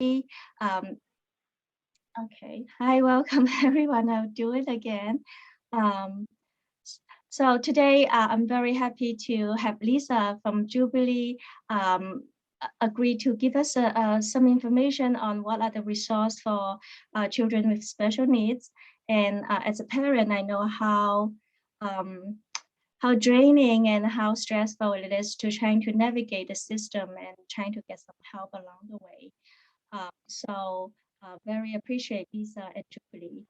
Um, okay, hi, welcome everyone. I'll do it again. So today I'm very happy to have Lisa from Jubilee agree to give us some information on what are the resources for children with special needs. And as a parent, I know how draining and how stressful it is to trying to navigate the system and trying to get some help along the way. So very appreciate Lisa and Jubilee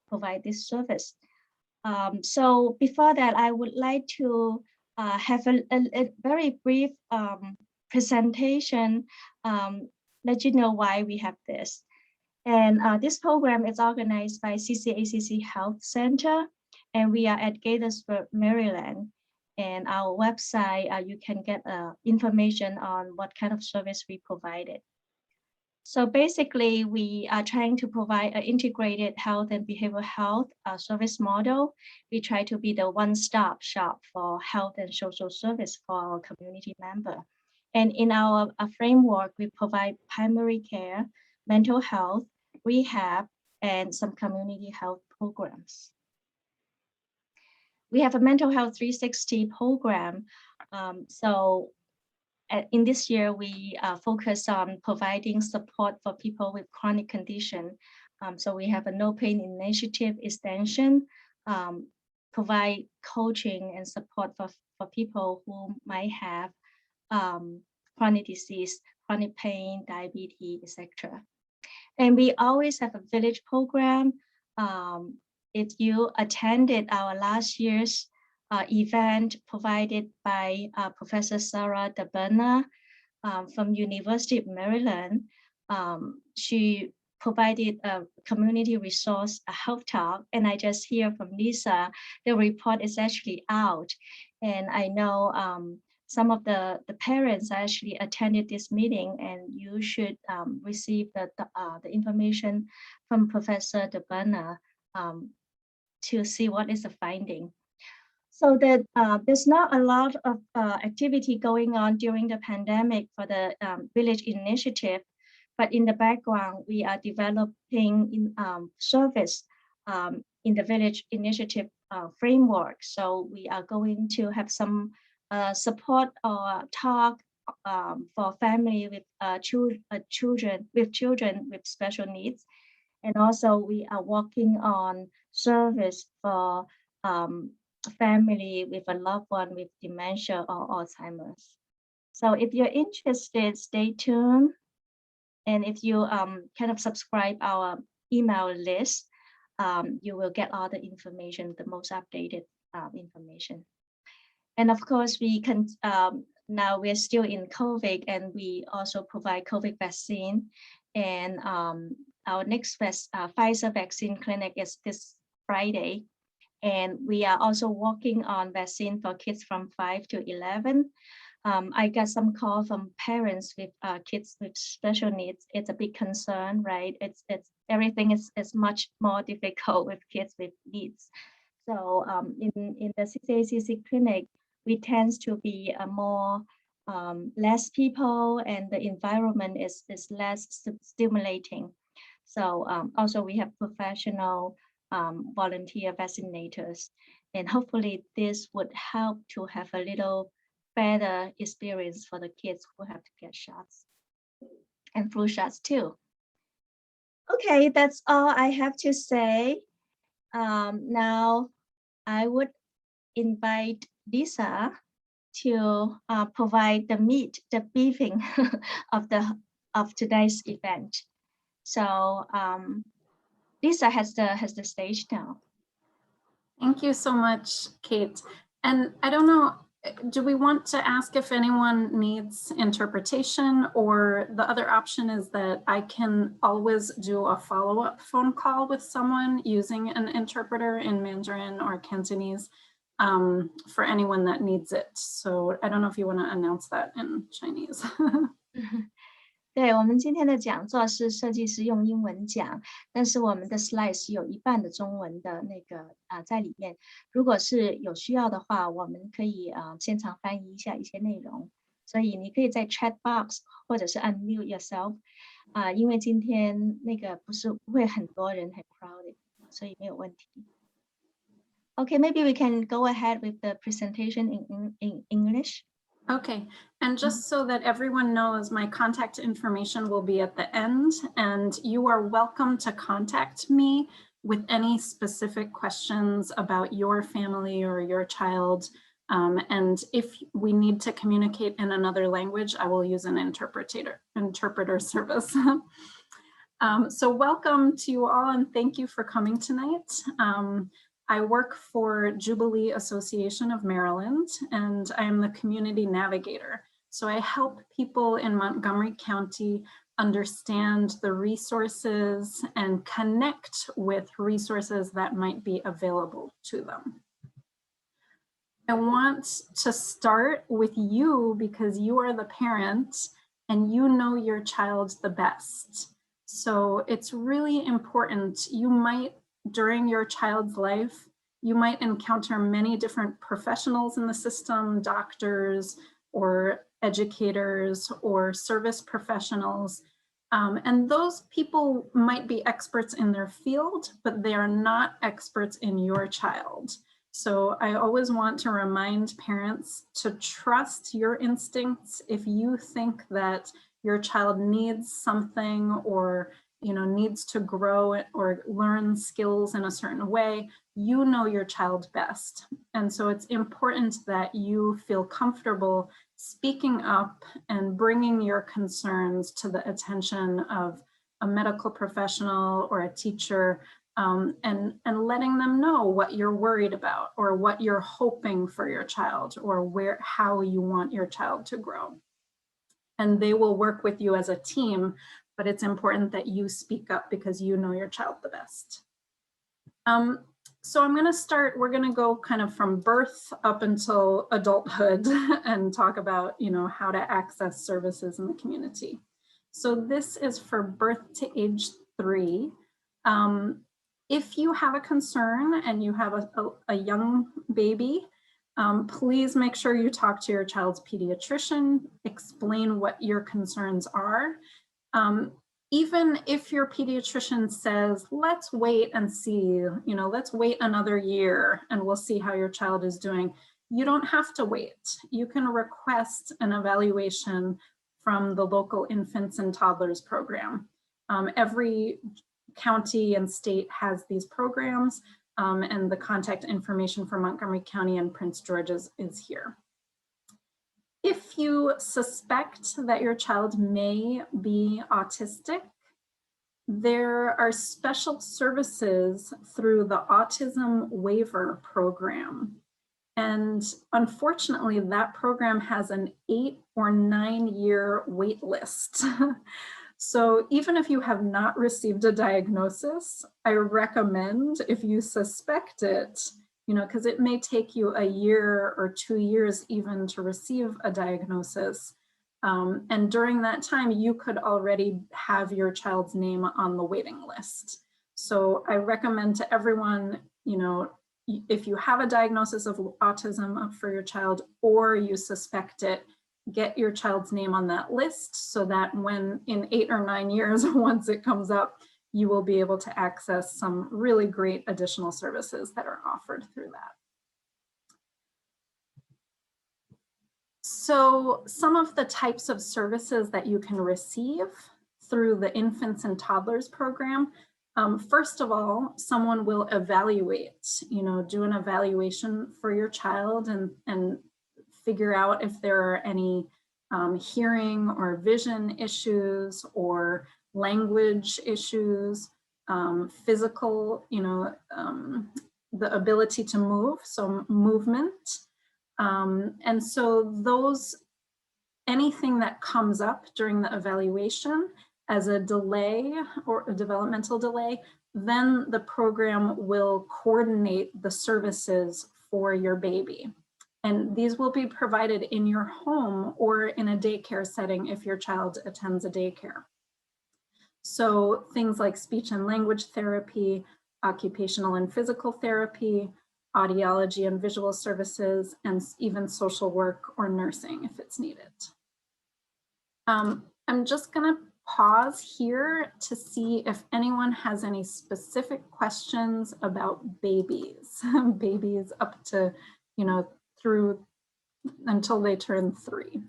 provide this service. So before that, I would like to have a very brief presentation, let you know why we have this. And this program is organized by CCACC Health Center, and we are at Gaithersburg, Maryland. And our website, you can get information on what kind of service we provided. So basically, we are trying to provide an integrated health and behavioral health service model. We try to be the one-stop shop for health and social service for our community member. And in our framework, we provide primary care, mental health, rehab, and some community health programs. We have a mental health 360 program. In this year, we focus on providing support for people with chronic condition. So we have a no pain initiative extension, provide coaching and support for people who might have chronic disease, chronic pain, diabetes, etc. And we always have a village program. If you attended our last year's event provided by Professor Sarah Dabana from University of Maryland. She provided a community resource, a health talk, and I just hear from Lisa, the report is actually out. And I know some of the parents actually attended this meeting, and you should receive the information from Professor Dabana to see what is the finding. So that there's not a lot of activity going on during the pandemic for the village initiative, but in the background, we are developing service in the village initiative framework. So we are going to have some support or talk for family with children with special needs. And also we are working on service for family with a loved one with dementia or Alzheimer's. So if you're interested, stay tuned. And if you kind of subscribe our email list, you will get all the information, the most updated information. And of course, we can, now we're still in COVID, and we also provide COVID vaccine. And our next Pfizer vaccine clinic is this Friday. And we are also working on vaccine for kids from 5 to 11. I got some call from parents with kids with special needs. It's a big concern, right? Everything is much more difficult with kids with needs. So in the CCACC clinic, we tend to be more less people, and the environment is less stimulating. So also we have professional volunteer vaccinators, and hopefully this would help to have a little better experience for the kids who have to get shots and flu shots too. Okay, that's all I have to say. Now I would invite Lisa to provide the briefing of today's event. So Lisa has the stage now. Thank you so much, Kate. And I don't know, do we want to ask if anyone needs interpretation, or the other option is that I can always do a follow-up phone call with someone using an interpreter in Mandarin or Cantonese for anyone that needs it. So I don't know if you want to announce that in Chinese. 对，我们今天的讲座是设计师用英文讲，但是我们的 slide 是有一半的中文的那个在里面。如果是有需要的话，我们可以现场翻译一下一些内容。所以你可以在 chat box 或者是 unmute yourself 因为今天那个不会很多人很 crowded，所以没有问题。Okay, maybe we can go ahead with the presentation in English. Okay, and just so that everyone knows, my contact information will be at the end, and you are welcome to contact me with any specific questions about your family or your child. And if we need to communicate in another language, I will use an interpreter service. So welcome to you all, and thank you for coming tonight. I work for Jubilee Association of Maryland, and I am the community navigator. So I help people in Montgomery County understand the resources and connect with resources that might be available to them. I want to start with you because you are the parent and you know your child the best. So it's really important. You might, during your child's life, you might encounter many different professionals in the system, doctors or educators or service professionals. And those people might be experts in their field, but they are not experts in your child. So I always want to remind parents to trust your instincts. If you think that your child needs something or needs to grow or learn skills in a certain way, you know your child best. And so it's important that you feel comfortable speaking up and bringing your concerns to the attention of a medical professional or a teacher, and letting them know what you're worried about or what you're hoping for your child or how you want your child to grow. And they will work with you as a team, but it's important that you speak up because you know your child the best. So I'm going to start, we're going to go kind of from birth up until adulthood and talk about, how to access services in the community. So this is for birth to age 3. If you have a concern and you have a young baby, please make sure you talk to your child's pediatrician, explain what your concerns are. Even if your pediatrician says, let's wait and see, let's wait another year and we'll see how your child is doing, you don't have to wait. You can request an evaluation from the local infants and toddlers program. Every county and state has these programs, and the contact information for Montgomery County and Prince George's is here. If you suspect that your child may be autistic, there are special services through the Autism Waiver Program. And unfortunately, that program has an 8 or 9 year wait list. So even if you have not received a diagnosis, I recommend, if you suspect it, because it may take you a year or 2 years even to receive a diagnosis. And during that time, you could already have your child's name on the waiting list. So I recommend to everyone, if you have a diagnosis of autism for your child or you suspect it, get your child's name on that list so that when in 8 or 9 years, once it comes up, you will be able to access some really great additional services that are offered through that. So some of the types of services that you can receive through the infants and toddlers program, first of all, someone will evaluate, do an evaluation for your child and figure out if there are any hearing or vision issues or language issues, physical, the ability to move, so movement. And so anything that comes up during the evaluation as a delay or a developmental delay, then the program will coordinate the services for your baby. And these will be provided in your home or in a daycare setting if your child attends a daycare. So things like speech and language therapy, occupational and physical therapy, audiology and visual services, and even social work or nursing if it's needed. I'm just going to pause here to see if anyone has any specific questions about babies, babies up to, you know, through until they turn 3.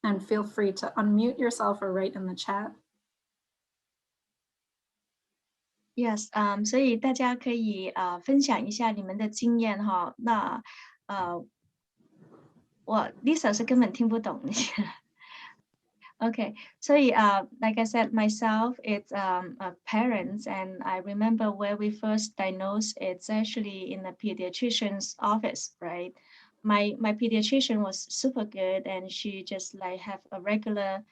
And feel free to unmute yourself or write in the chat. Yes, 所以大家可以分享一下你们的经验哈。那我 Lisa 是根本听不懂那些。Okay, so like I said, myself, it's parents, and I remember where we first diagnosed. It's actually in the pediatrician's office, right? My pediatrician was super good, and she just like have a regular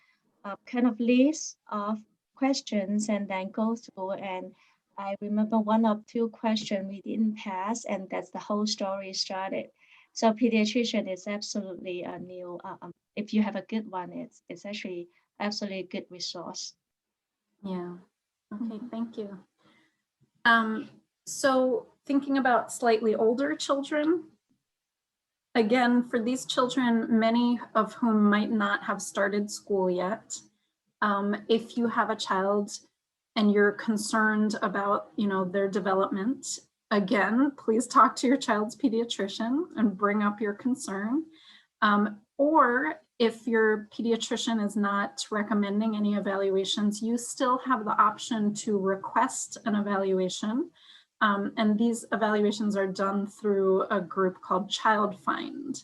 kind of list of questions and then go through. And I remember 1 or 2 questions we didn't pass, and that's the whole story started. So pediatrician is absolutely a new. If you have a good one, it's actually absolutely a good resource. Yeah. Okay. Thank you. So thinking about slightly older children, again, for these children, many of whom might not have started school yet, if you have a child and you're concerned about, you know, their development, again, please talk to your child's pediatrician and bring up your concern. Or if your pediatrician is not recommending any evaluations, you still have the option to request an evaluation. And these evaluations are done through a group called Child Find.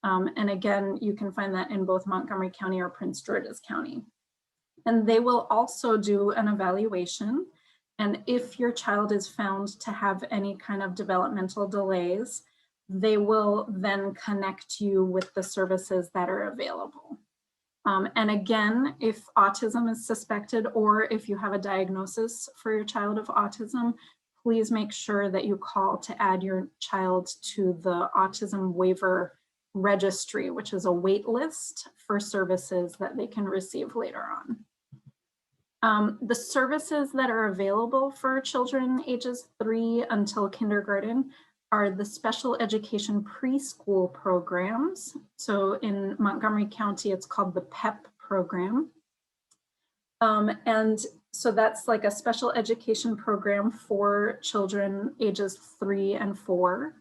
And again, you can find that in both Montgomery County or Prince George's County. And they will also do an evaluation. And if your child is found to have any kind of developmental delays, they will then connect you with the services that are available. And again, if autism is suspected or if you have a diagnosis for your child of autism, please make sure that you call to add your child to the autism waiver registry, which is a wait list for services that they can receive later on. The services that are available for children ages 3 until kindergarten are the special education preschool programs. So in Montgomery County, it's called the PEP program. And so that's like a special education program for children ages 3 and 4.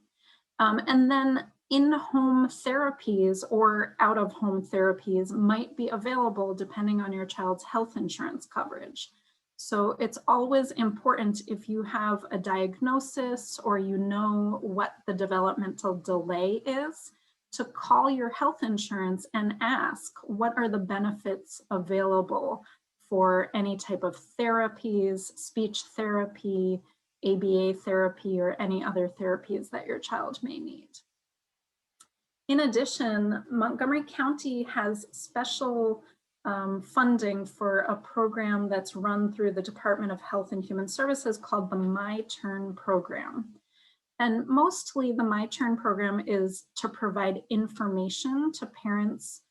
And then in-home therapies or out-of-home therapies might be available depending on your child's health insurance coverage. So it's always important if you have a diagnosis or you know what the developmental delay is to call your health insurance and ask what are the benefits available for any type of therapies, speech therapy, ABA therapy, or any other therapies that your child may need. In addition, Montgomery County has special funding for a program that's run through the Department of Health and Human Services called the My Turn program. And mostly the My Turn program is to provide information to parents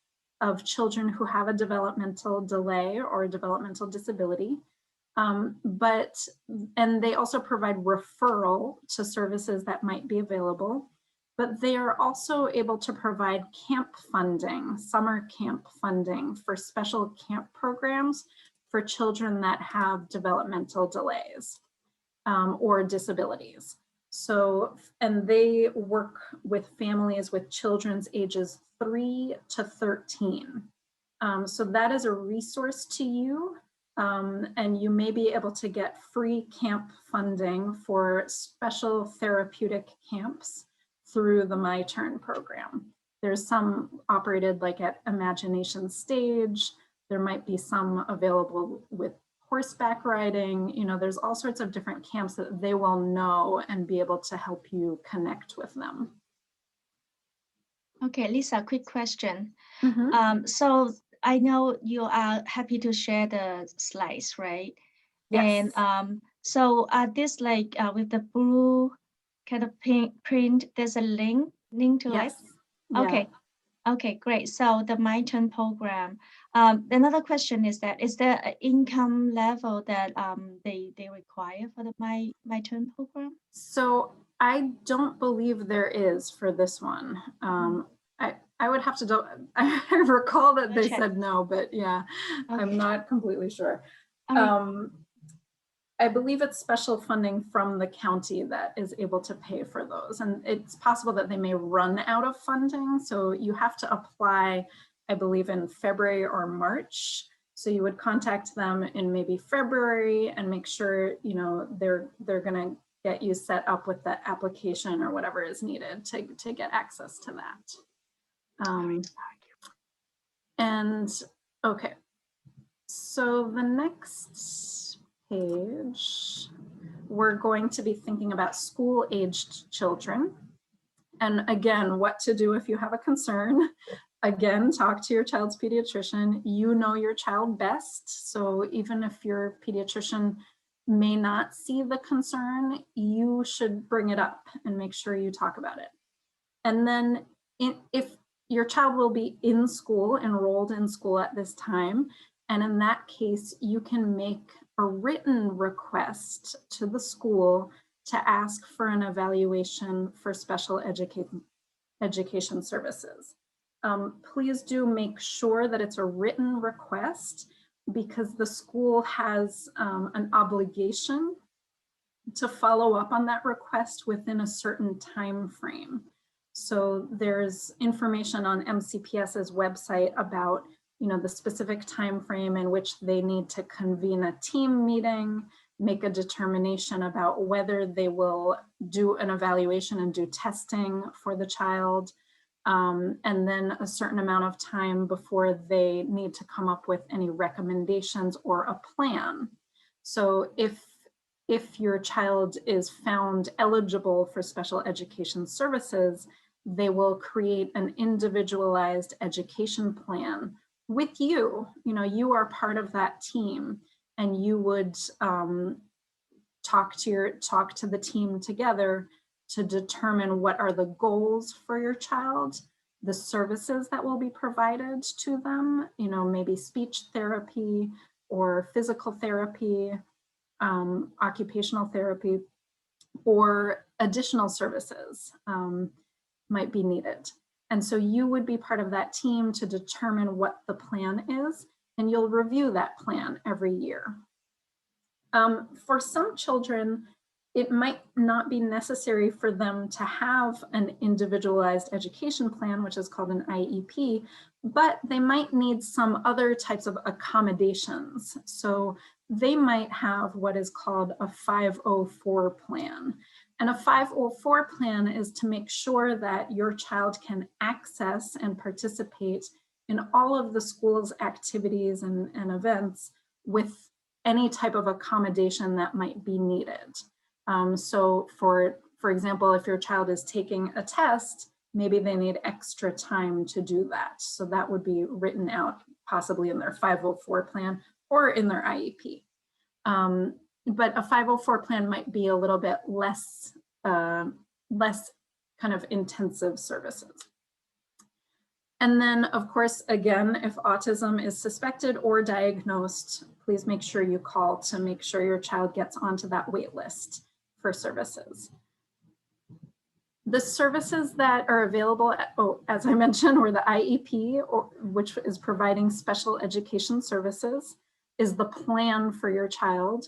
of children who have a developmental delay or a developmental disability. And they also provide referral to services that might be available, but they are also able to provide camp funding, summer camp funding for special camp programs for children that have developmental delays or disabilities. So, and they work with families with children's ages 3 to 13. So that is a resource to you. And you may be able to get free camp funding for special therapeutic camps through the My Turn program. There's some operated like at Imagination Stage. There might be some available with horseback riding. You know, there's all sorts of different camps that they will know and be able to help you connect with them. Okay, Lisa, quick question. Mm-hmm. So I know you are happy to share the slides, right? Yes. And so this like with the blue kind of print, there's a link to yes. it? Okay. Yeah. Okay, great. So the My Turn program. Another question is that, is there an income level that they require for the My Turn program? So I don't believe there is for this one. I would have to I recall that they Check. said no, but yeah, Okay. I'm not completely sure. All right. I believe it's special funding from the county that is able to pay for those. And it's possible that they may run out of funding. So you have to apply, I believe, in February or March. So you would contact them in maybe February and make sure, you know, they're gonna get you set up with the application or whatever is needed to get access to that. And okay, so the next page, we're going to be thinking about school-aged children. And again, what to do if you have a concern. Again, talk to your child's pediatrician. You know your child best. So even if your pediatrician may not see the concern, you should bring it up and make sure you talk about it. And then if your child will be in school, enrolled in school at this time, and in that case, you can make a written request to the school to ask for an evaluation for special education services. Please do make sure that it's a written request, because the school has an obligation to follow up on that request within a certain time frame. So there's information on MCPS's website about, you know, the specific time frame in which they need to convene a team meeting, make a determination about whether they will do an evaluation and do testing for the child, and then a certain amount of time before they need to come up with any recommendations or a plan. So if your child is found eligible for special education services, they will create an individualized education plan with you. You know, you are part of that team, and you would talk to the team together to determine what are the goals for your child, the services that will be provided to them, you know, maybe speech therapy or physical therapy, occupational therapy, or additional services might be needed. And so you would be part of that team to determine what the plan is, and you'll review that plan every year. For some children, it might not be necessary for them to have an individualized education plan, which is called an IEP, but they might need some other types of accommodations. So they might have what is called a 504 plan. And a 504 plan is to make sure that your child can access and participate in all of the school's activities and events with any type of accommodation that might be needed. So for example, if your child is taking a test, maybe they need extra time to do that. So that would be written out possibly in their 504 plan or in their IEP. But a 504 plan might be a little bit less kind of intensive services. And then, of course, again, if autism is suspected or diagnosed, please make sure you call to make sure your child gets onto that wait list for services. The services that are available, as I mentioned, were the IEP, which is providing special education services, is the plan for your child,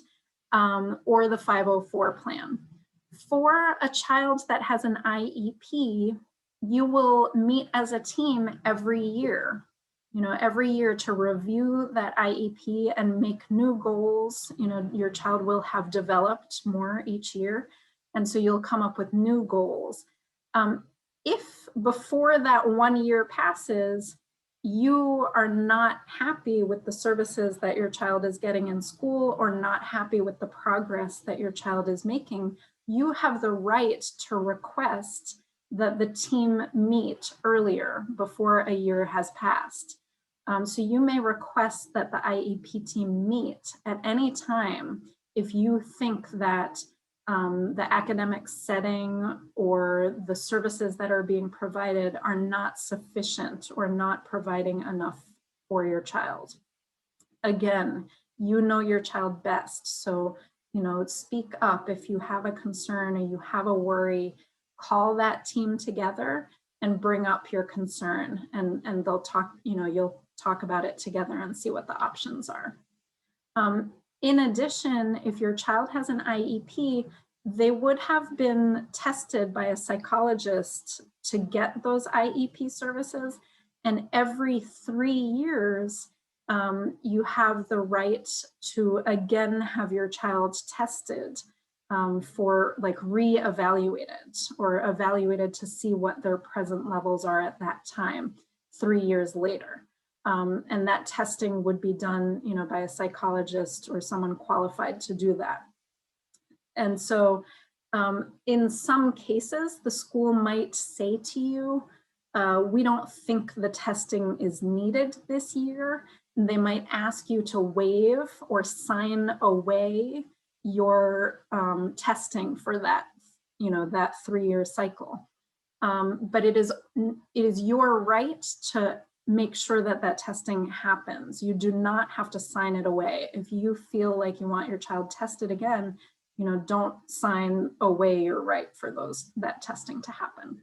or the 504 plan. For a child that has an IEP, you will meet as a team every year, every year to review that IEP and make new goals. Your child will have developed more each year. And so you'll come up with new goals. If before that 1 year passes, you are not happy with the services that your child is getting in school or not happy with the progress that your child is making, you have the right to request that the team meet earlier before a year has passed. So you may request that the IEP team meet at any time if you think that the academic setting or the services that are being provided are not sufficient or not providing enough for your child. Again, you know your child best. So, speak up if you have a concern or you have a worry, call that team together and bring up your concern, and they'll talk, you'll talk about it together and see what the options are. In addition, if your child has an IEP, they would have been tested by a psychologist to get those IEP services. And every 3 years, you have the right to again have your child tested for like re-evaluated or evaluated to see what their present levels are at that time, 3 years later. And that testing would be done, by a psychologist or someone qualified to do that. And so in some cases, the school might say to you, we don't think the testing is needed this year. They might ask you to waive or sign away your testing for that, that 3-year cycle. But it is your right to make sure that that testing happens. You do not have to sign it away. If you feel like you want your child tested again, don't sign away your right for that testing to happen.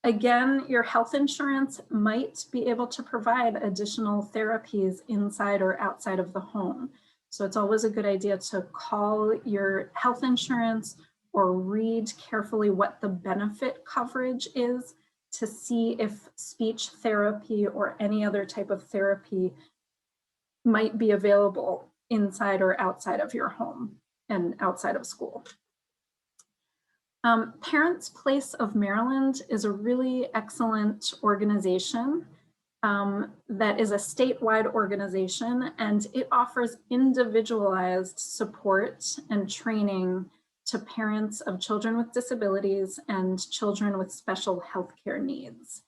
Again, your health insurance might be able to provide additional therapies inside or outside of the home. So it's always a good idea to call your health insurance or read carefully what the benefit coverage is to see if speech therapy or any other type of therapy might be available inside or outside of your home and outside of school. Parents Place of Maryland is a really excellent organization that is a statewide organization, and it offers individualized support and training to parents of children with disabilities and children with special healthcare needs.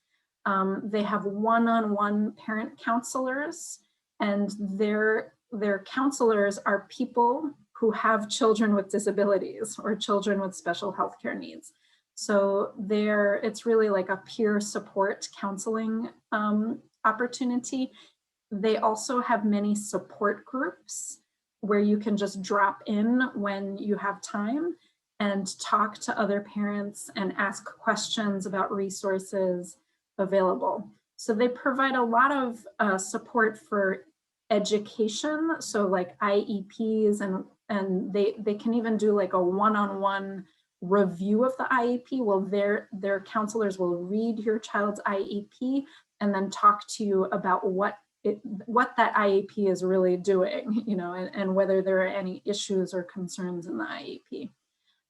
They have one-on-one parent counselors, and their counselors are people who have children with disabilities or children with special healthcare needs. So it's really like a peer support counseling opportunity. They also have many support groups where you can just drop in when you have time and talk to other parents and ask questions about resources available. So they provide a lot of support for education, so like IEPs, and they can even do like a one-on-one review of the IEP. Well, their counselors will read your child's IEP and then talk to you about what that IEP is really doing, and whether there are any issues or concerns in the IEP.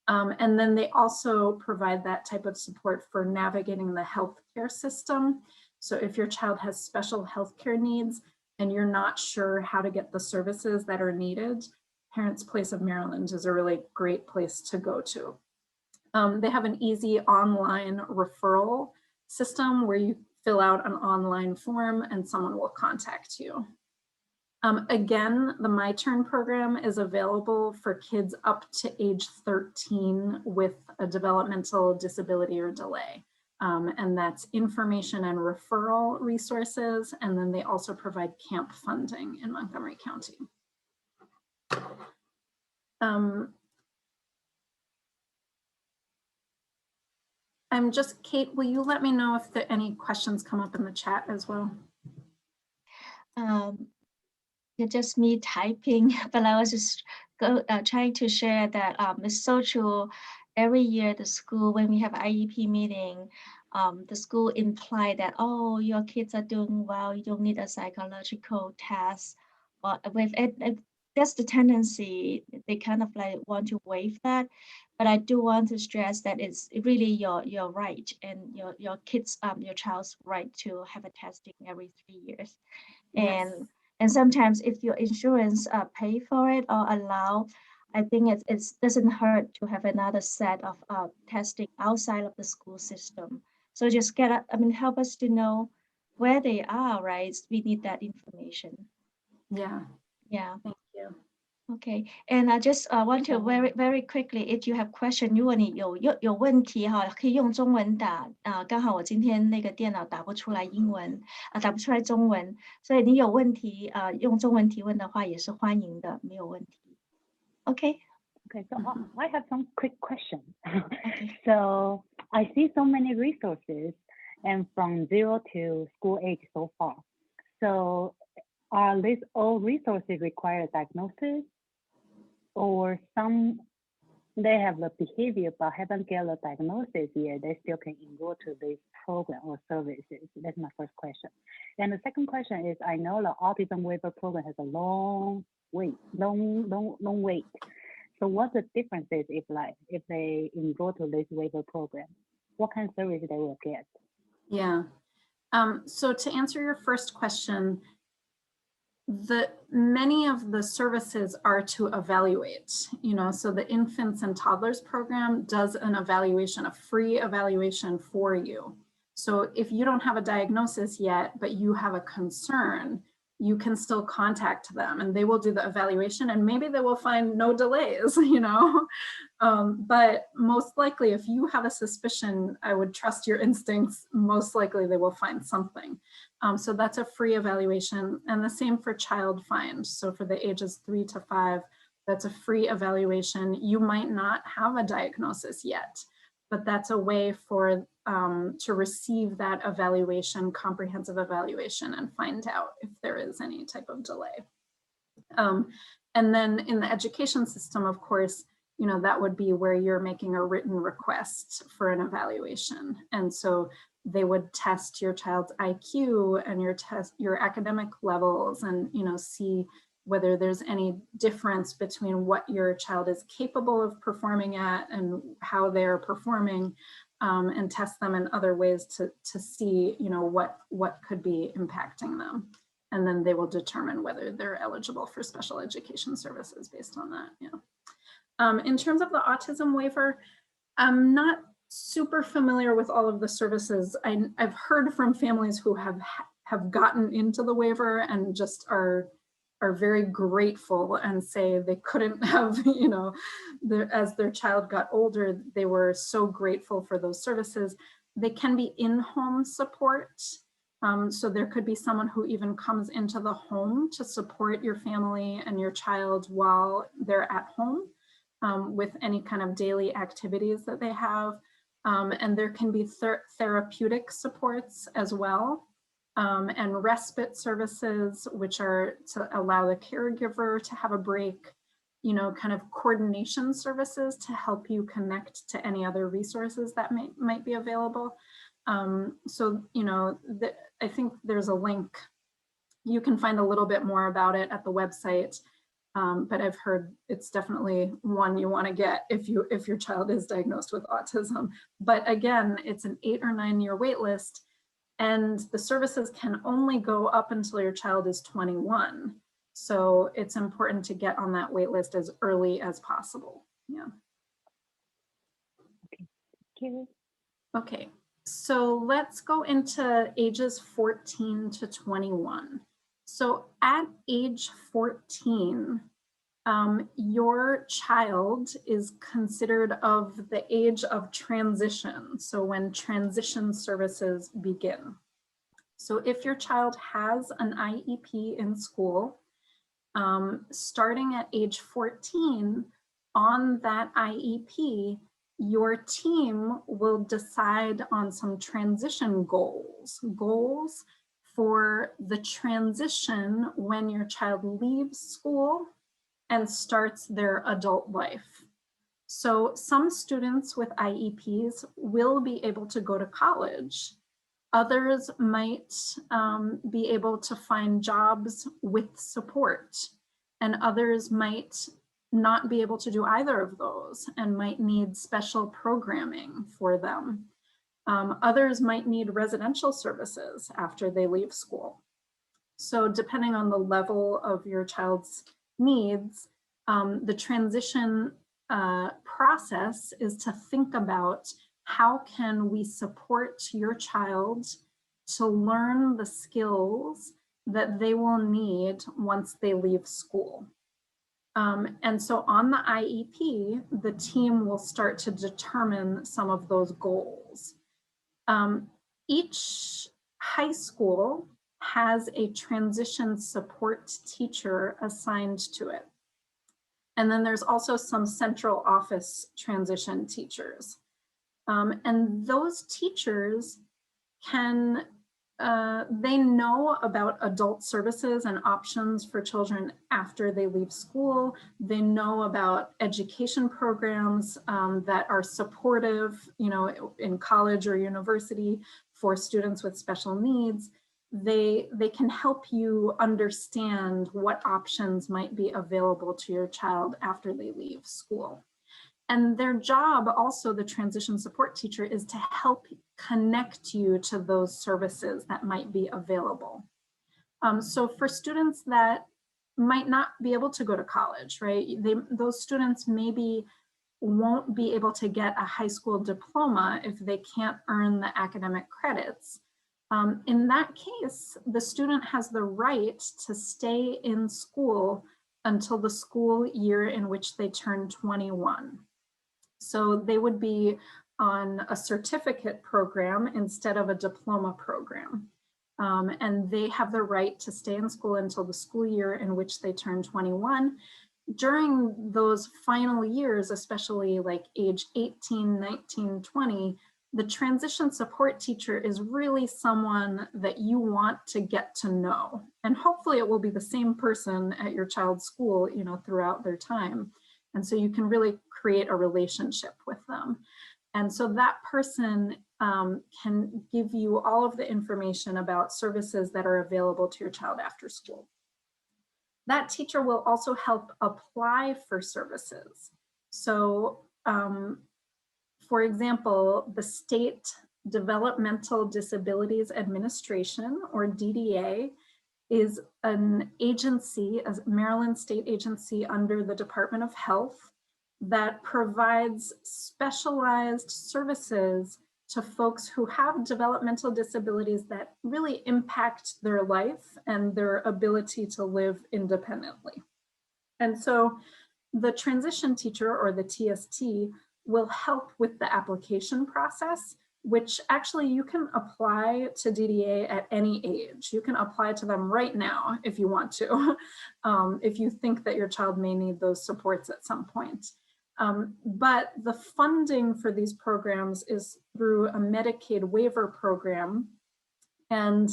And then they also provide that type of support for navigating the healthcare system. So if your child has special healthcare needs and you're not sure how to get the services that are needed, Parents Place of Maryland is a really great place to go to. They have an easy online referral system where you fill out an online form and someone will contact you. Again, the My Turn program is available for kids up to age 13 with a developmental disability or delay. And that's information and referral resources. And then they also provide camp funding in Montgomery County. Kate, will you let me know if any questions come up in the chat as well? It's just me typing, but I was just trying to share that it's so true. Every year, the school, when we have IEP meeting, the school imply that, oh, your kids are doing well, you don't need a psychological test. Or that's the tendency. They kind of like want to waive that. But I do want to stress that it's really your right and your kids, your child's right to have a testing every 3 years. Yes. And sometimes if your insurance pay for it or allow, I think it doesn't hurt to have another set of testing outside of the school system. So just help us to know where they are, right? We need that information. Yeah. Yeah. Thank you. Okay, and I just want to very quickly, if you have question， 如果你有问题哈，可以用中文打刚好我今天那个电脑打不出来英文打不出来中文，所以你有问题用中文提问的话也是欢迎的，没有问题。Okay. Okay, so I have some quick questions. Okay. So I see so many resources and from 0 to school age so far. So are these all resources require diagnosis, or some they have the behavior but haven't get the diagnosis yet, they still can enroll to this program or services? That's my first question. And the second question is, I know the autism waiver program has a long wait. So what's the differences if they enroll to this waiver program? What kind of service they will get? Yeah. So to answer your first question, many of the services are to evaluate, so the infants and toddlers program does an evaluation, a free evaluation for you. So if you don't have a diagnosis yet, but you have a concern, you can still contact them and they will do the evaluation, and maybe they will find no delays, but most likely if you have a suspicion, I would trust your instincts. Most likely they will find something. So that's a free evaluation, and the same for child find. So for the ages 3 to 5, that's a free evaluation. You might not have a diagnosis yet, but that's a way for to receive that evaluation, comprehensive evaluation, and find out if there is any type of delay. And then in the education system, of course, that would be where you're making a written request for an evaluation. And so they would test your child's IQ and your academic levels, and see whether there's any difference between what your child is capable of performing at and how they're performing, and test them in other ways to see what could be impacting them. And then they will determine whether they're eligible for special education services based on that. In terms of the autism waiver, I'm not super familiar with all of the services. I've heard from families who have gotten into the waiver and just are very grateful and say they couldn't have, as their child got older, they were so grateful for those services. They can be in-home support. So there could be someone who even comes into the home to support your family and your child while they're at home, with any kind of daily activities that they have. And there can be therapeutic supports as well, and respite services, which are to allow the caregiver to have a break, kind of coordination services to help you connect to any other resources that might be available. So, I think there's a link. You can find a little bit more about it at the website. But I've heard it's definitely one you want to get if your child is diagnosed with autism. But again, it's an 8 or 9 year wait list, and the services can only go up until your child is 21. So it's important to get on that wait list as early as possible. Yeah. Okay. Thank you. Okay, so let's go into ages 14 to 21. So at age 14, your child is considered of the age of transition. So when transition services begin. So if your child has an IEP in school, starting at age 14, on that IEP, your team will decide on some transition goals for the transition when your child leaves school and starts their adult life. So some students with IEPs will be able to go to college. Others might be able to find jobs with support, and others might not be able to do either of those and might need special programming for them. Others might need residential services after they leave school. So depending on the level of your child's needs, the transition process is to think about how can we support your child to learn the skills that they will need once they leave school. And so on the IEP, the team will start to determine some of those goals. Each high school has a transition support teacher assigned to it. And then there's also some central office transition teachers. And those teachers can, they know about adult services and options for children after they leave school. They know about education programs that are supportive, you know, in college or university for students with special needs. They can help you understand what options might be available to your child after they leave school. And their job, also the transition support teacher, is to help connect you to those services that might be available. So for students that might not be able to go to college, right? Those students maybe won't be able to get a high school diploma if they can't earn the academic credits. In that case, the student has the right to stay in school until the school year in which they turn 21. So they would be on a certificate program instead of a diploma program. And they have the right to stay in school until the school year in which they turn 21. During those final years, especially like age 18, 19, 20, the transition support teacher is really someone that you want to get to know. And hopefully it will be the same person at your child's school, you know, throughout their time. And so you can really create a relationship with them. And so that person can give you all of the information about services that are available to your child after school. That teacher will also help apply for services. So for example, the State Developmental Disabilities Administration, or DDA, is an agency, a Maryland state agency under the Department of Health that provides specialized services to folks who have developmental disabilities that really impact their life and their ability to live independently. And so the transition teacher, or the TST, will help with the application process, which actually you can apply to DDA at any age. You can apply to them right now if you want to, if you think that your child may need those supports at some point. But the funding for these programs is through a Medicaid waiver program, and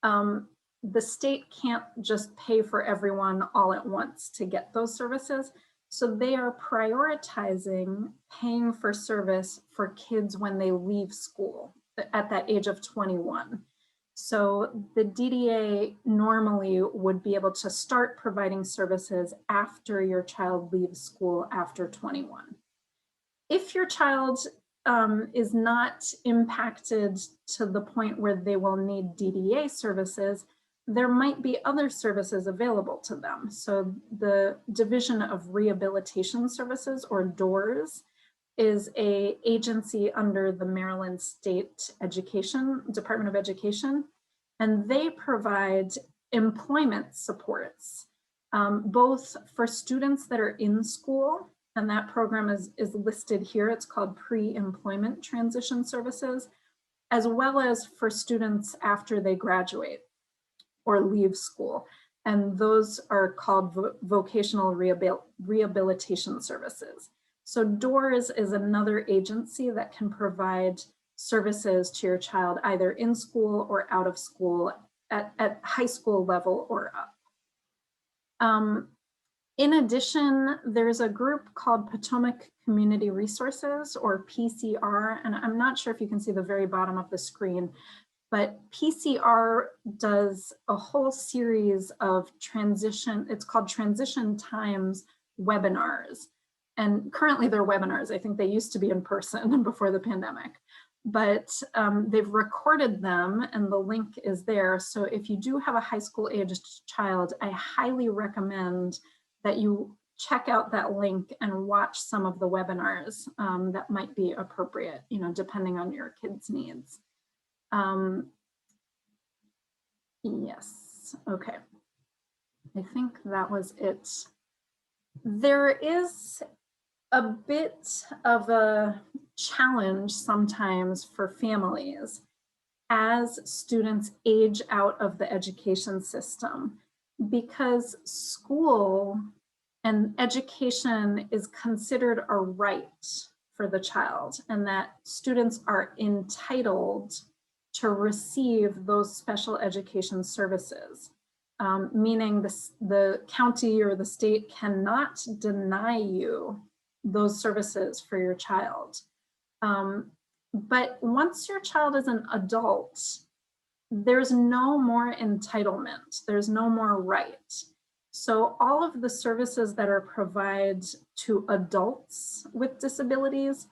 the state can't just pay for everyone all at once to get those services. So they are prioritizing paying for service for kids when they leave school at that age of 21. So the DDA normally would be able to start providing services after your child leaves school after 21. If your child is not impacted to the point where they will need DDA services, there might be other services available to them. So the Division of Rehabilitation Services, or DOORS, is an agency under the Maryland State Department of Education, and they provide employment supports, both for students that are in school, and that program is listed here. It's called Pre-Employment Transition Services, as well as for students after they graduate or leave school. And those are called vocational rehabilitation services. So DOORS is another agency that can provide services to your child either in school or out of school at high school level or up. In addition, there's a group called Potomac Community Resources, or PCR, and I'm not sure if you can see the very bottom of the screen, but PCR does a whole series of transition, it's called Transition Times webinars. And currently they're webinars. I think they used to be in person before the pandemic, but they've recorded them and the link is there. So if you do have a high school aged child, I highly recommend that you check out that link and watch some of the webinars that might be appropriate, you know, depending on your kid's needs. Yes, okay. I think that was it. There is a bit of a challenge sometimes for families as students age out of the education system, because school And education is considered a right for the child, and that students are entitled to receive those special education services, meaning the county or the state cannot deny you those services for your child. But once your child is an adult, there's no more entitlement, there's no more right. So all of the services that are provided to adults with disabilities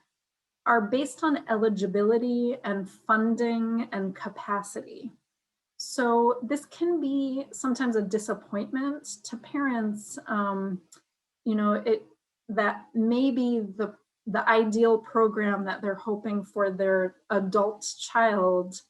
are based on eligibility and funding and capacity. So this can be sometimes a disappointment to parents, you know, that maybe the ideal program that they're hoping for their adult child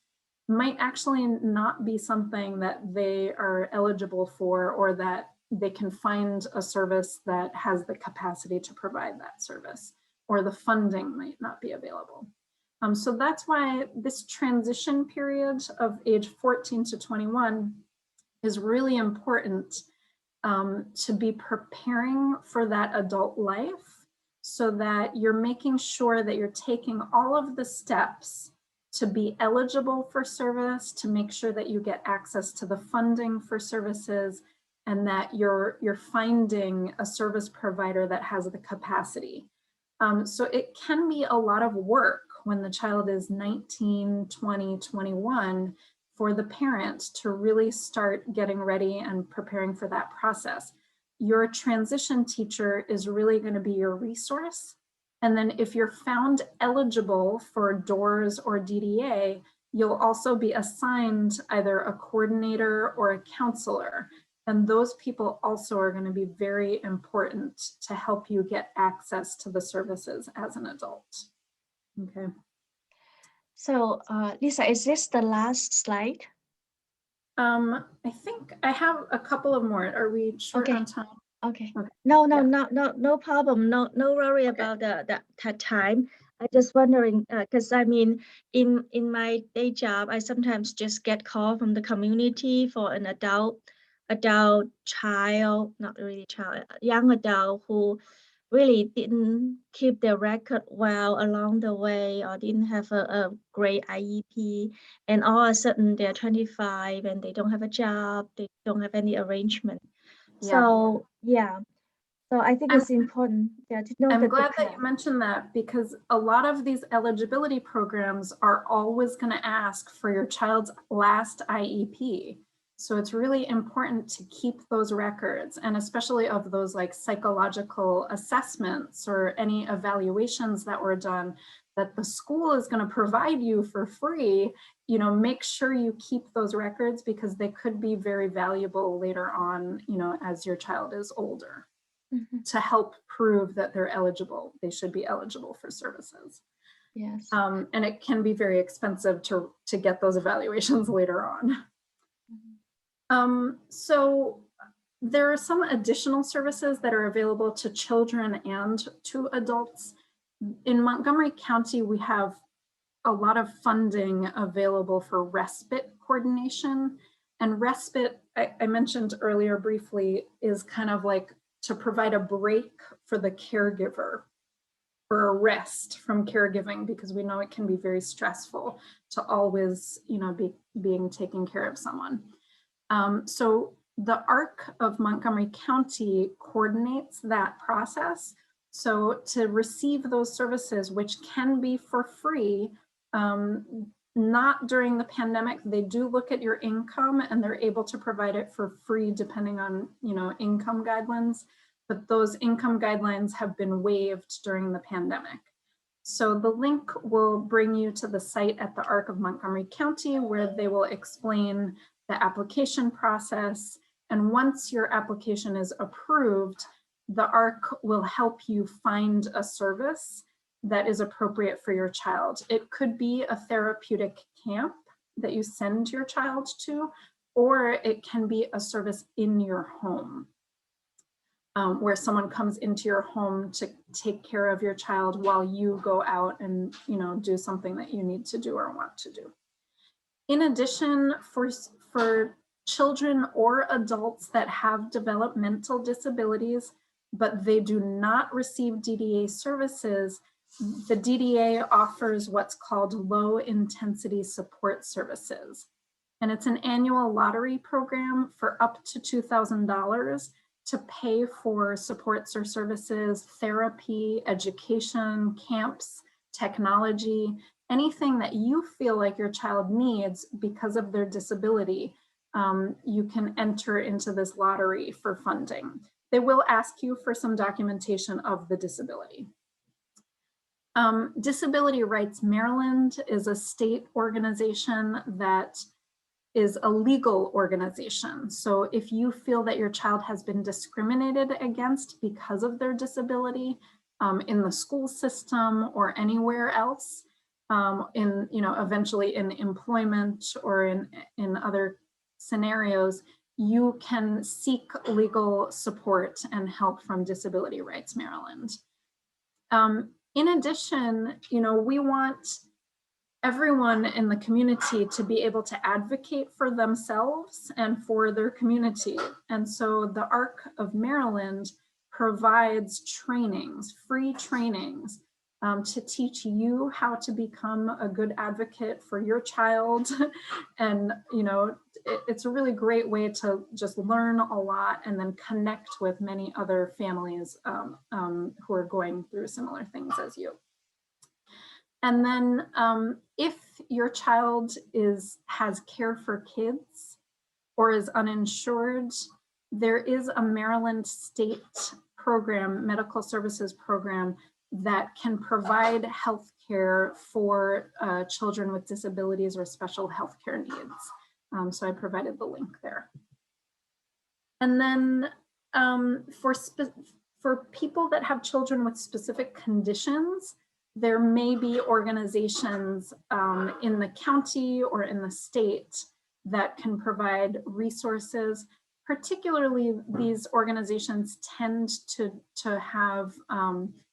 might actually not be something that they are eligible for, or that they can find a service that has the capacity to provide that service, or the funding might not be available. So that's why this transition period of age 14 to 21 is really important, to be preparing for that adult life, so that you're making sure that you're taking all of the steps to be eligible for service, to make sure that you get access to the funding for services, and that you're finding a service provider that has the capacity. So it can be a lot of work when the child is 19, 20, 21, for the parent to really start getting ready and preparing for that process. Your transition teacher is really going to be your resource. And then if you're found eligible for DOORS or DDA, you'll also be assigned either a coordinator or a counselor. And those people also are going to be very important to help you get access to the services as an adult. Okay. So Lisa, is this the last slide? I think I have a couple of more. Are we short on time? Okay. Okay. No Yeah. no problem. No worry about the time. I just wondering, because I mean, in my day job, I sometimes just get call from the community for an adult child, not really child, young adult who really didn't keep their record well along the way, or didn't have a great IEP, and all of a sudden they're 25 and they don't have a job, they don't have any arrangement. Yeah. So yeah, so I think it's important, yeah, to know I'm that glad that you mentioned that, because a lot of these eligibility programs are always going to ask for your child's last IEP. So it's really important to keep those records, and especially of those like psychological assessments or any evaluations that were done that the school is going to provide you for free. You know, make sure you keep those records, because they could be very valuable later on, you know, as your child is older. To help prove that they're eligible, they should be eligible for services. Yes. And it can be very expensive to get those evaluations later on. So there are some additional services that are available to children and to adults. In Montgomery County, we have a lot of funding available for respite coordination. And respite, I mentioned earlier briefly, is kind of like to provide a break for the caregiver, or a rest from caregiving, because we know it can be very stressful to always, you know, being taking care of someone. So the ARC of Montgomery County coordinates that process. So to receive those services, which can be for free, not during the pandemic, they do look at your income and they're able to provide it for free depending on, you know, income guidelines, but those income guidelines have been waived during the pandemic. So the link will bring you to the site at the ARC of Montgomery County, where they will explain the application process. And once your application is approved, the ARC will help you find a service that is appropriate for your child. It could be a therapeutic camp that you send your child to, or it can be a service in your home, where someone comes into your home to take care of your child while you go out and, you know, do something that you need to do or want to do. In addition, for children or adults that have developmental disabilities, but they do not receive DDA services, the DDA offers what's called low intensity support services. And it's an annual lottery program for up to $2,000 to pay for supports or services, therapy, education, camps, technology, anything that you feel like your child needs because of their disability. You can enter into this lottery for funding. They will ask you for some documentation of the disability. Disability Rights Maryland is a state organization that is a legal organization. So if you feel that your child has been discriminated against because of their disability in the school system or anywhere else, eventually in employment or in other scenarios, you can seek legal support and help from Disability Rights Maryland. In addition, we want everyone in the community to be able to advocate for themselves and for their community. And so the ARC of Maryland provides trainings, free trainings, to teach you how to become a good advocate for your child. And it's a really great way to just learn a lot and then connect with many other families who are going through similar things as you. And then if your child has care for kids or is uninsured, there is a Maryland state program, medical services program, that can provide health care for children with disabilities or special health care needs. So I provided the link there. And then for people that have children with specific conditions, there may be organizations in the county or in the state that can provide resources. Particularly, these organizations tend to have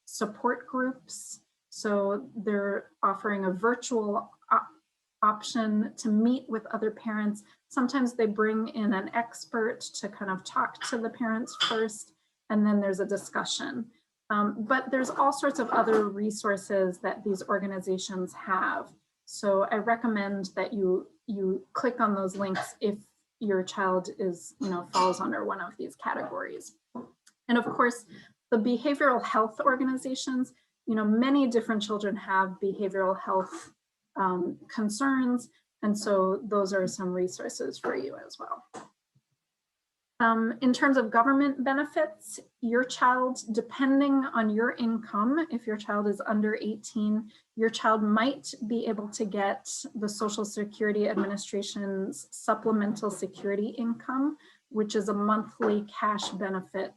support groups. So they're offering a virtual option to meet with other parents. Sometimes they bring in an expert to kind of talk to the parents first, and then there's a discussion. But there's all sorts of other resources that these organizations have. So I recommend that you click on those links if your child falls under one of these categories. And of course, the behavioral health organizations, many different children have behavioral health concerns. And so those are some resources for you as well. In terms of government benefits, your child, depending on your income, if your child is under 18, your child might be able to get the Social Security Administration's supplemental security income, which is a monthly cash benefit.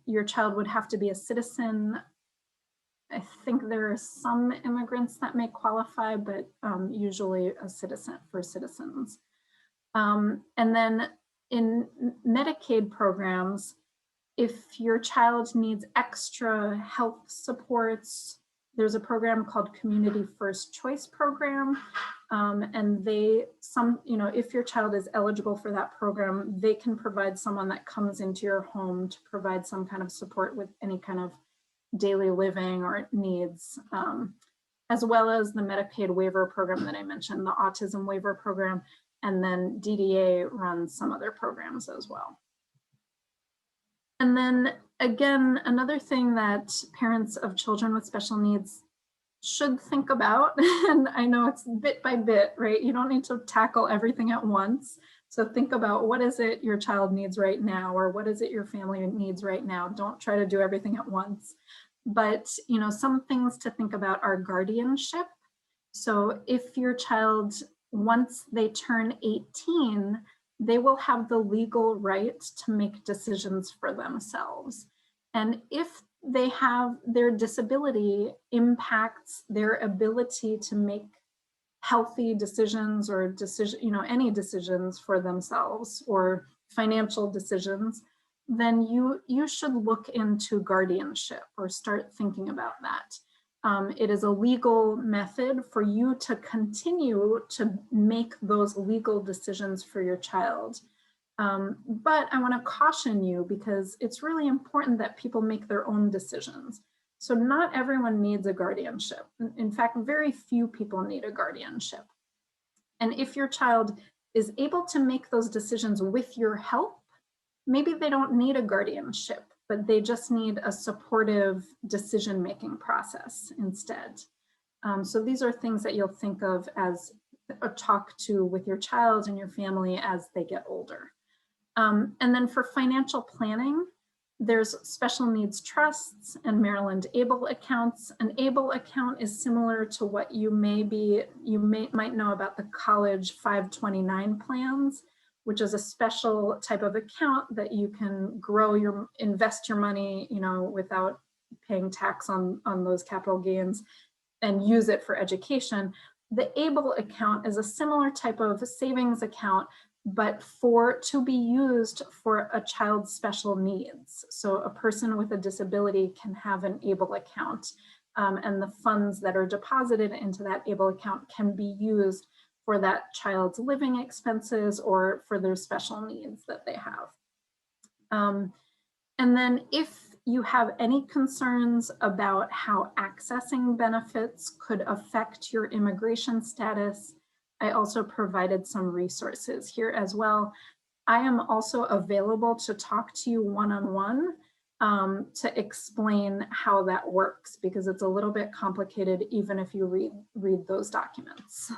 Your child would have to be a citizen. I think there are some immigrants that may qualify, but usually a citizen for citizens. And then in Medicaid programs, if your child needs extra health supports, there's a program called Community First Choice Program. And if your child is eligible for that program, they can provide someone that comes into your home to provide some kind of support with any kind of daily living or needs, as well as the Medicaid waiver program that I mentioned, the autism waiver program. And then DDA runs some other programs as well. And then again, another thing that parents of children with special needs should think about, and I know it's bit by bit, right? You don't need to tackle everything at once. So think about what is it your child needs right now, or what is it your family needs right now? Don't try to do everything at once. But some things to think about are guardianship. So if your child, once they turn 18, they will have the legal right to make decisions for themselves. And if they have their disability impacts their ability to make healthy decisions or any decisions for themselves or financial decisions, then you should look into guardianship or start thinking about that. It is a legal method for you to continue to make those legal decisions for your child. But I want to caution you because it's really important that people make their own decisions. So not everyone needs a guardianship. In fact, very few people need a guardianship. And if your child is able to make those decisions with your help, maybe they don't need a guardianship, but they just need a supportive decision-making process instead. So these are things that you'll think of as a talk to with your child and your family as they get older. And then for financial planning, there's special needs trusts and Maryland ABLE accounts. An ABLE account is similar to what you might know about the college 529 plans, which is a special type of account that you can invest your money, without paying tax on those capital gains and use it for education. The ABLE account is a similar type of savings account, but to be used for a child's special needs. So a person with a disability can have an ABLE account, and the funds that are deposited into that ABLE account can be used for that child's living expenses or for their special needs that they have. And then if you have any concerns about how accessing benefits could affect your immigration status, I also provided some resources here as well. I am also available to talk to you one-on-one to explain how that works, because it's a little bit complicated even if you read those documents.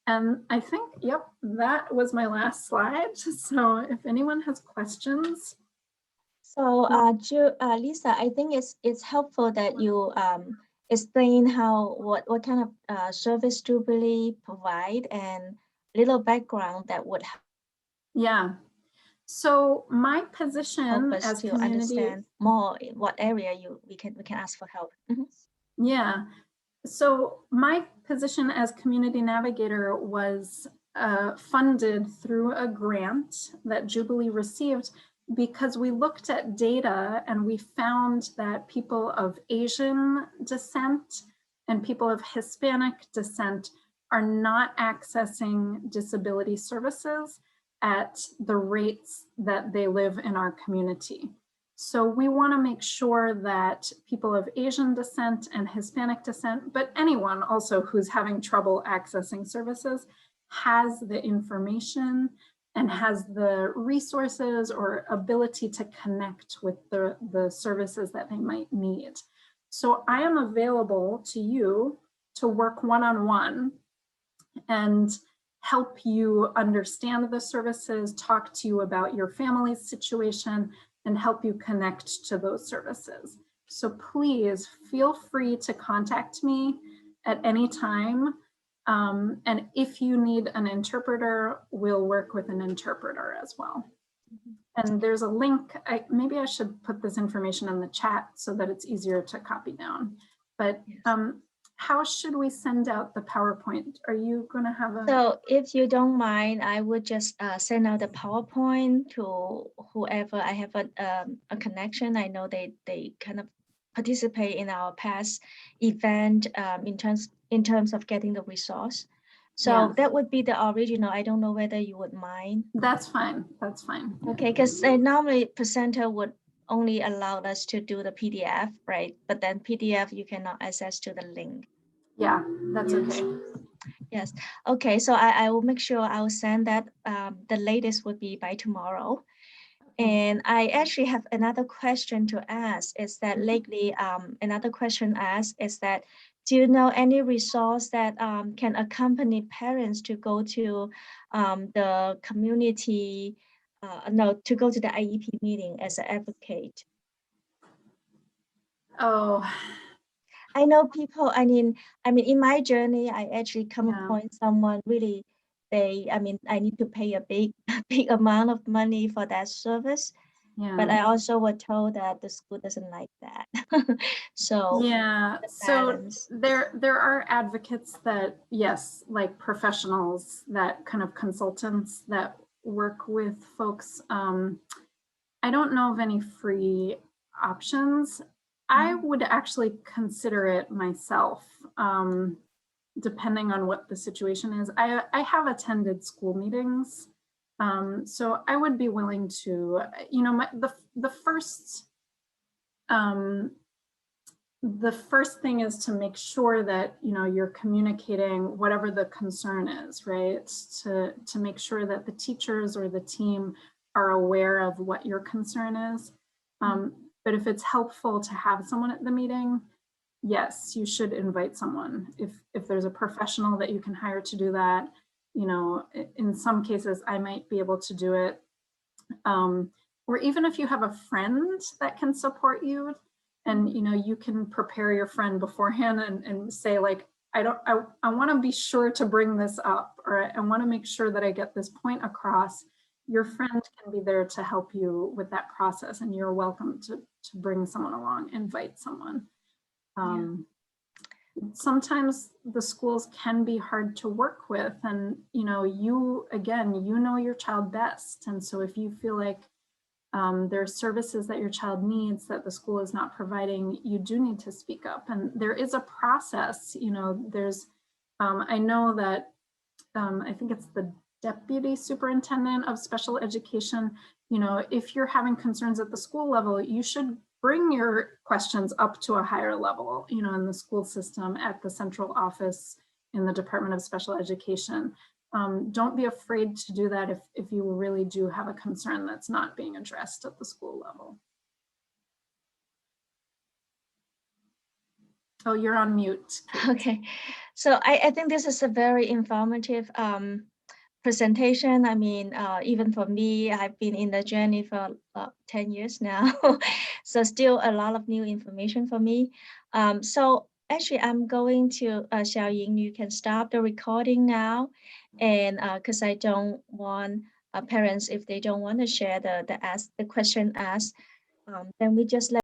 And I think, yep, that was my last slide. So if anyone has questions. So Lisa, I think it's helpful that you explain what kind of service Jubilee provide and little background that would help. Yeah. So my position us as to community understand more in what area we can ask for help. Yeah. So my position as community navigator was funded through a grant that Jubilee received because we looked at data and we found that people of Asian descent and people of Hispanic descent are not accessing disability services at the rates that they live in our community. So we want to make sure that people of Asian descent and Hispanic descent, but anyone also who's having trouble accessing services, has the information and has the resources or ability to connect with the services that they might need. So I am available to you to work one-on-one and help you understand the services, talk to you about your family's situation, and help you connect to those services. So please feel free to contact me at any time. And if you need an interpreter, we'll work with an interpreter as well. And there's a link, maybe I should put this information in the chat so that it's easier to copy down. But how should we send out the PowerPoint? Are you gonna have a... So if you don't mind, I would just send out the PowerPoint to whoever I have a connection. I know they kind of participate in our past event in terms of getting the resource. So that would be the original. I don't know whether you would mind. That's fine, that's fine. Okay, because normally presenter would only allow us to do the PDF, right? But then PDF, you cannot access to the link. Yeah, that's okay. Yes. Okay, so I will make sure I'll send that. The latest would be by tomorrow. And I actually have another question to ask is that lately, another question asked is that, do you know any resource that can accompany parents to go to the community, to go to the IEP meeting as an advocate? Oh, I know people, I mean, in my journey, I actually come upon someone really, I need to pay a big amount of money for that service. But I also was told that the school doesn't like that. So yeah, so there are advocates that, yes, like professionals, that kind of consultants that work with folks. I don't know of any free options. I would actually consider it myself, depending on what the situation is. I have attended school meetings So I would be willing to, you know, the first thing is to make sure that, you know, you're communicating whatever the concern is, right? To make sure that the teachers or the team are aware of what your concern is. But if it's helpful to have someone at the meeting, yes, you should invite someone. If there's a professional that you can hire to do that, you know, in some cases I might be able to do it. Or even if you have a friend that can support you, and you know, you can prepare your friend beforehand and say like, I want to be sure to bring this up, or I want to make sure that I get this point across. Your friend can be there to help you with that process, and you're welcome to bring someone along, invite someone. Sometimes the schools can be hard to work with, and you know, you know your child best, and so if you feel like there are services that your child needs that the school is not providing, you do need to speak up. And there is a process, you know, there's, I know that, I think it's the deputy superintendent of special education, you know, if you're having concerns at the school level, you should bring your questions up to a higher level, you know, in the school system, at the central office, in the Department of Special Education. Don't be afraid to do that if you really do have a concern that's not being addressed at the school level. Oh, you're on mute, Kate. Okay, so I think this is a very informative presentation. I mean, even for me, I've been in the journey for 10 years now, so still a lot of new information for me. So actually, I'm going to, Xiaoying, you can stop the recording now, and because I don't want parents, if they don't want to share the question asked, then we just let